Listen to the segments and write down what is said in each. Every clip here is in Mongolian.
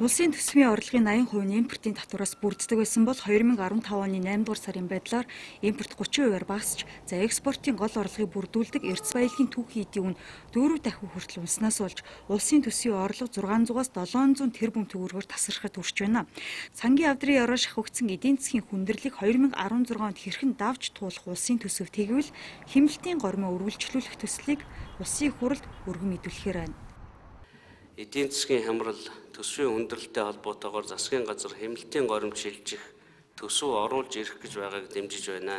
Улсын төсвийн орлогын 80% нь импортын татвараас бүрддэг байсан бол 2015 оны 8 дугаар сарын байдлаар импорт 30%-аар багасч, за экспортын гол орлогыг бүрдүүлдэг эрдэс баялагын түүхий эдийн үн 4 дахин хүртэл унснаас болж улсын төсвийн орлого 600-аас 700 тэрбум төгрөгөөр тасархад хүрч байна. Сангийн авдрын ёроон шахагдсан эдийн засгийн хүндрэлийг 2016 онд хэрхэн давж туулах улсын төсөв тэгвэл хэмнэлтийн гормоо үргэлжлүүлэх төслийг улсын их хурлд өргөн мэдүүлэхээр байна. Эдийн засгийн хямрал, төсвийн хүндрэлтэй холбоотойгоор засгийн газар хэмнэлтийн горимж шилжих, төсөв оруулж ирэх гэж байгааг дэмжиж байна.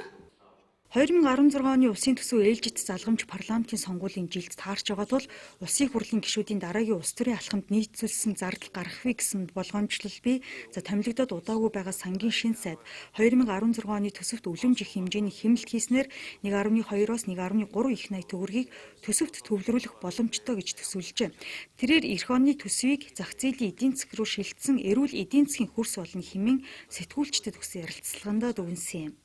2016 оны улсын төсөв ээлжит залгамж парламентын сонгуулийн жилд таарч байгаа тул улсын их хурлын гишүүдийн дараагийн улс төрийн алхамд нийцүүлсэн зардал гаргахыг гэсэн болгоомжлол бий. За томилогдоод удаагүй байгаа сангийн шин сайд 2016 оны төсөвт үлэмж их хэмжээний хэмнэлт хийснээр 1.2-оос 1.3 их найт төгрөгийг төсөвт төвлөрүүлэх боломжтой гэж төсөөлжээ. Тэрээр эх оны төсвийг зах зээлийн эдийн засаг руу шилжсэн эрүүл эдийн засгийн хөрс болно хэмээн сэтгүүлчдэд өгсөн ярилцлагандаа дүгнсэн юм.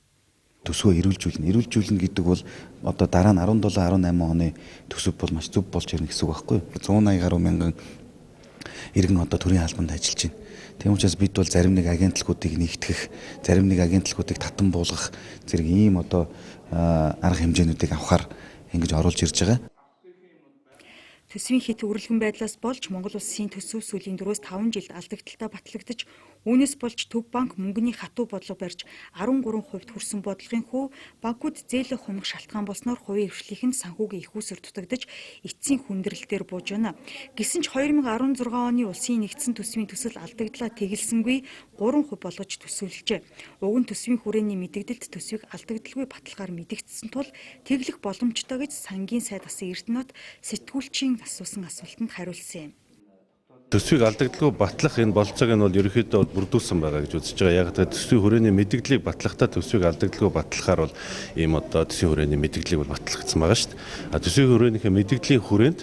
Төсвөө эрүүлжүүлнэ гэдэг бол одоо дараа нь 17-18 оны төсөв бол маш зөв болж ирнэ гэсэн үг байхгүй юу? 180 гаруй мянган иргэн одоо төрийн албанд ажиллаж байна. Тийм учраас бид бол зарим нэг агентлагуудыг нэгтгэх, зарим нэг агентлагуудыг татан буулгах зэрэг ийм одоо арга хэмжээнүүдийг авахар ингэж оруулж ирж байгаа. Төсвийн хит үргэлгэн байдлаас болж Монгол улсын төсөв сүүлийн 4-5 жилд алдагдaltaа батлагдаж, үүнээс болж Төв банк мөнгөний хатуу бодлого барьж 13% хүрсэн бодлогын хөв банкуд зээлэх хумх шалтгаан болсноор хувийн эрхлийнх нь санхүүгийн их усэр дутагдаж эцсийн хүндрэлтээр бууж байна. Гэсэн ч 2016 оны улсын нэгдсэн төсвийн төсөл алдагдлаа тэгэлсэнгүй 3% болгож төсөөлжээ. Уг нь төсвийн хүрээний мэдэгдэлд төсвийг алдагдaltaгүй баталгаар мэдэгдсэн тул тэглэх боломжтой гэж сангийн сайд асан Эрдэнэт сэтгүүлчийн асуусан асуултанд хариулсан юм. Төсвийг алдагдaltaгүй батлах энэ болцоог нь бол ерөнхийдөө бүрдүүлсэн байгаа гэж үзэж байгаа. Яг тэр төсвийн хүрээний мэдэгдлийг батлахдаа төсвийг алдагдaltaгүй батлахаар бол ийм одоо төсвийн хүрээний мэдэгдлийг бол батлагдсан байгаа шүү дээ. Төсвийн хүрээнийхээ мэдэгдлийн хүрээнд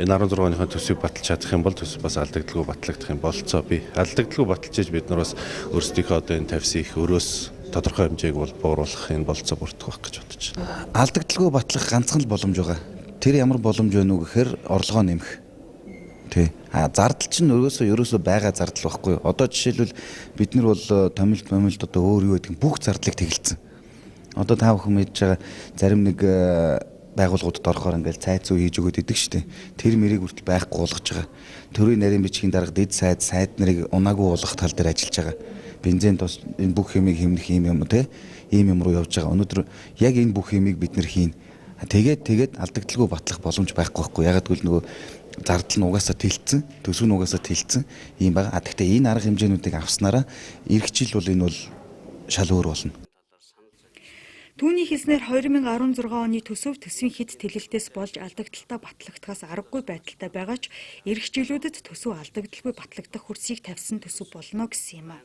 энэ 16 оныхоо төсвийг баталж чадах юм бол төсөв бас алдагдaltaгүй батлагдах юм болцоо бий. Алдагдaltaгүй баталж бид нар бас өөрсдийнхөө одоо энэ тавьсан их өрөөс тодорхой хэмжээг бол бууруулах энэ болцоо бүрдэх байх гэж бодож байна. Алдагдaltaгүй батлах ганцхан л боломж байгаа. Тэр ямар боломж вэ нү гэхээр орлогоо нэмэх. Тэ. Зардал чинь ерөөсөө байгаа зардал байхгүй. Одоо жишээлбэл бид нар бол томилд одоо өөр юу гэдэг бүх зардлыг тэгэлцэн. Одоо та бүхэн мэдж байгаа зарим нэг байгууллагуудад орохоор ингээл цайц зүй хийж өгöd идэг штэ. Тэр мэрийг хүртэл байхгүй болгож байгаа. Төрийн нарийн бичгийн дарга дэд сайд нарыг унаагүй болгох тал дээр ажиллаж байгаа. Бензин тос энэ бүх хэмийг хэмнэх юм те. Ийм юм руу явж байгаа. Өнөөдөр яг энэ бүх хэмийг бид нар хийн. Тэгээд алдагдaltaгүй батлах боломж байхгүй. Ягаад гэвэл нөгөө зардал нь угаасаа тэлцэн, төсөв нь угаасаа тэлцэн ийм байгаа. Гэхдээ энэ арга хэмжээнүүдийг авснараа эх жил бол энэ бол шал өөр болно. Түүний хэлснээр 2016 оны төсвийн хит тэлэлтээс болж алдагдaltaа батлагдахаас аргагүй байдалтай байгаа ч эх жилүүдэд төсөв алдагдaltaгүй батлагдах хөрсийг тавьсан төсөв болно гэсэн юм а.